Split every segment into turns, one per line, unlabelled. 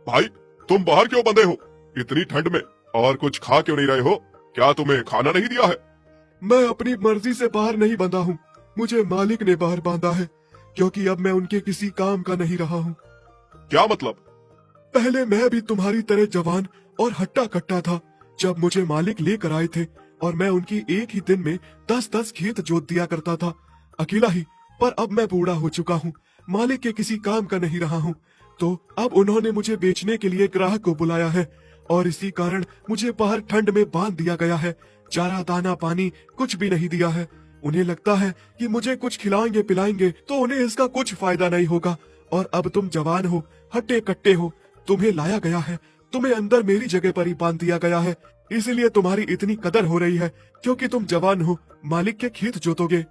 भाई, तुम बाहर क्यों बंधे हो इतनी ठंड में? और कुछ खा क्यों नहीं रहे हो? क्या तुम्हें खाना नहीं दिया है?
मैं अपनी मर्जी से बाहर नहीं बंधा हूँ, मुझे मालिक ने बाहर बांधा है, क्योंकि अब मैं उनके किसी काम का नहीं रहा हूँ।
क्या मतलब?
पहले मैं भी तुम्हारी तरह जवान और हट्टा कट्टा था, जब मुझे मालिक लेकर आए थे और मैं उनकी एक ही दिन में 10-10 खेत जोत दिया करता था, अकेला ही। पर अब मैं बूढ़ा हो चुका हूँ, मालिक के किसी काम का नहीं रहा हूँ, तो अब उन्होंने मुझे बेचने के लिए ग्राहक को बुलाया है और इसी कारण मुझे बाहर ठंड में बांध दिया गया है। चारा दाना पानी कुछ भी नहीं दिया है। उन्हें लगता है कि मुझे कुछ खिलाएंगे पिलाएंगे तो उन्हें इसका कुछ फायदा नहीं होगा। और अब तुम जवान हो, हट्टे कट्टे हो, तुम्हें लाया गया है, तुम्हें अंदर मेरी जगह पर ही बांध दिया गया है, इसीलिए तुम्हारी इतनी कदर हो रही है, क्योंकि तुम जवान हो, मालिक के खेत जोतोगे।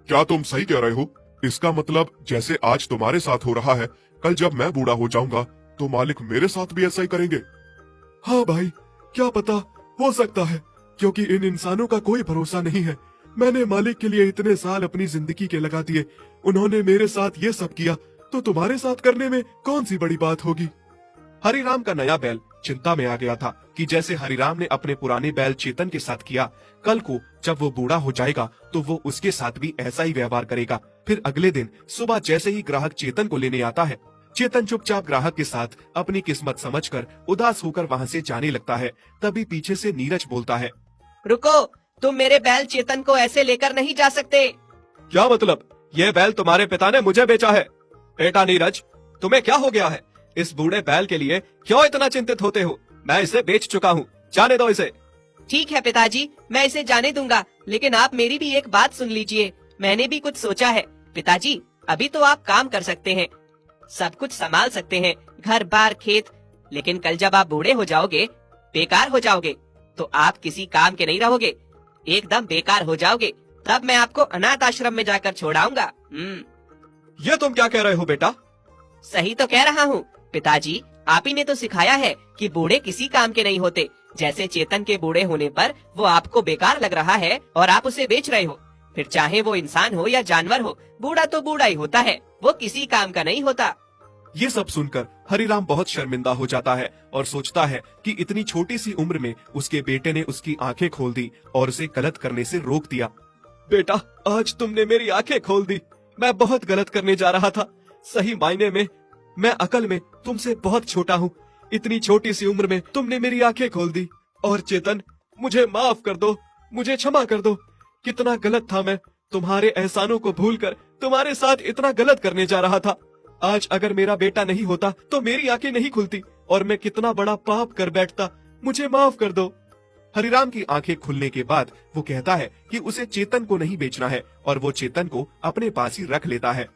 क्या तुम सही कह रहे हो? इसका मतलब जैसे आज तुम्हारे साथ हो रहा है, कल जब मैं बूढ़ा हो जाऊंगा तो मालिक मेरे साथ भी ऐसा ही करेंगे।
हाँ भाई, क्या पता, हो सकता है, क्योंकि इन इंसानों का कोई भरोसा नहीं है। मैंने मालिक के लिए इतने साल अपनी जिंदगी के लगा दिए, उन्होंने मेरे साथ ये सब किया, तो तुम्हारे साथ करने में कौन सी बड़ी बात होगी।
हरिराम का नया बैल चिंता में आ गया था कि जैसे हरिराम ने अपने पुराने बैल चेतन के साथ किया, कल को जब वो बूढ़ा हो जाएगा तो वो उसके साथ भी ऐसा ही व्यवहार करेगा। फिर अगले दिन सुबह जैसे ही ग्राहक चेतन को लेने आता है, चेतन चुपचाप ग्राहक के साथ अपनी किस्मत समझकर उदास होकर वहाँ से जाने लगता है। तभी पीछे से नीरज बोलता है,
रुको, तुम मेरे बैल चेतन को ऐसे लेकर नहीं जा सकते।
क्या मतलब? ये बैल तुम्हारे पिता ने मुझे बेचा है? बेटा नीरज, तुम्हें क्या हो गया है? इस बूढ़े बैल के लिए क्यों इतना चिंतित होते हो? मैं इसे बेच चुका हूँ, जाने दो इसे।
ठीक है पिताजी, मैं इसे जाने दूंगा, लेकिन आप मेरी भी एक बात सुन लीजिए। मैंने भी कुछ सोचा है। पिताजी, अभी तो आप काम कर सकते हैं, सब कुछ संभाल सकते हैं, घर बार खेत, लेकिन कल जब आप बूढ़े हो जाओगे, बेकार हो जाओगे, तो आप किसी काम के नहीं रहोगे, एकदम बेकार हो जाओगे। तब मैं आपको अनाथ आश्रम में जाकर छोड़ाऊंगा।
ये तुम क्या कह रहे हो बेटा?
सही तो कह रहा हूँ पिताजी, आप ही ने तो सिखाया है कि बूढ़े किसी काम के नहीं होते। जैसे चेतन के बूढ़े होने पर वो आपको बेकार लग रहा है और आप उसे बेच रहे हो, फिर चाहे वो इंसान हो या जानवर हो, बूढ़ा तो बूढ़ा ही होता है, वो किसी काम का नहीं होता।
ये सब सुनकर हरिराम बहुत शर्मिंदा हो जाता है और सोचता है कि इतनी छोटी सी उम्र में उसके बेटे ने उसकी आंखें खोल दी और उसे गलत करने से रोक दिया। बेटा, आज तुमने मेरी आंखें खोल दी। मैं बहुत गलत करने जा रहा था। सही मायने में मैं अकल में तुमसे बहुत छोटा हूँ। इतनी छोटी सी उम्र में तुमने मेरी आंखें खोल दी। और चेतन, मुझे माफ कर दो, मुझे क्षमा कर दो। कितना गलत था मैं, तुम्हारे एहसानों को भूलकर तुम्हारे साथ इतना गलत करने जा रहा था। आज अगर मेरा बेटा नहीं होता तो मेरी आंखें नहीं खुलती और मैं कितना बड़ा पाप कर बैठता। मुझे माफ कर दो। हरिराम की आंखें खुलने के बाद वो कहता है कि उसे चेतन को नहीं बेचना है और वो चेतन को अपने पास ही रख लेता है।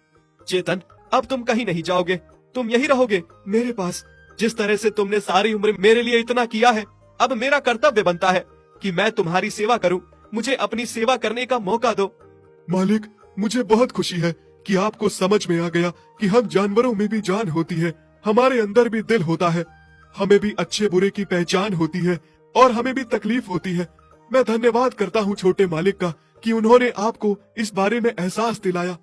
चेतन, अब तुम कहीं नहीं जाओगे, तुम यही रहोगे मेरे पास। जिस तरह से तुमने सारी उम्र मेरे लिए इतना किया है, अब मेरा कर्तव्य बनता है कि मैं तुम्हारी सेवा करूं। मुझे अपनी सेवा करने का मौका दो।
मालिक, मुझे बहुत खुशी है कि आपको समझ में आ गया कि हम जानवरों में भी जान होती है, हमारे अंदर भी दिल होता है, हमें भी अच्छे बुरे की पहचान होती है और हमें भी तकलीफ होती है। मैं धन्यवाद करता हूँ छोटे मालिक का कि उन्होंने आपको इस बारे में एहसास दिलाया।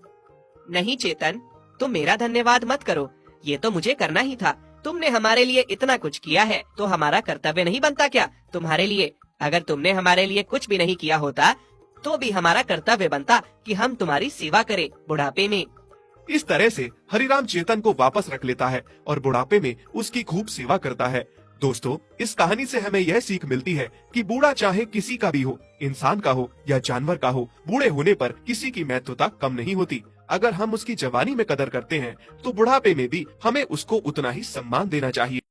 नहीं चेतन, तुम मेरा धन्यवाद मत करो, ये तो मुझे करना ही था। तुमने हमारे लिए इतना कुछ किया है तो हमारा कर्तव्य नहीं बनता क्या तुम्हारे लिए? अगर तुमने हमारे लिए कुछ भी नहीं किया होता तो भी हमारा कर्तव्य बनता कि हम तुम्हारी सेवा करें बुढ़ापे में।
इस तरह से हरिराम चेतन को वापस रख लेता है और बुढ़ापे में उसकी खूब सेवा करता है। दोस्तों, इस कहानी से हमें यह सीख मिलती है कि बूढ़ा चाहे किसी का भी हो, इंसान का हो या जानवर का हो, बूढ़े होने पर किसी की महत्वता कम नहीं होती। अगर हम उसकी जवानी में कदर करते हैं तो बुढ़ापे में भी हमें उसको उतना ही सम्मान देना चाहिए।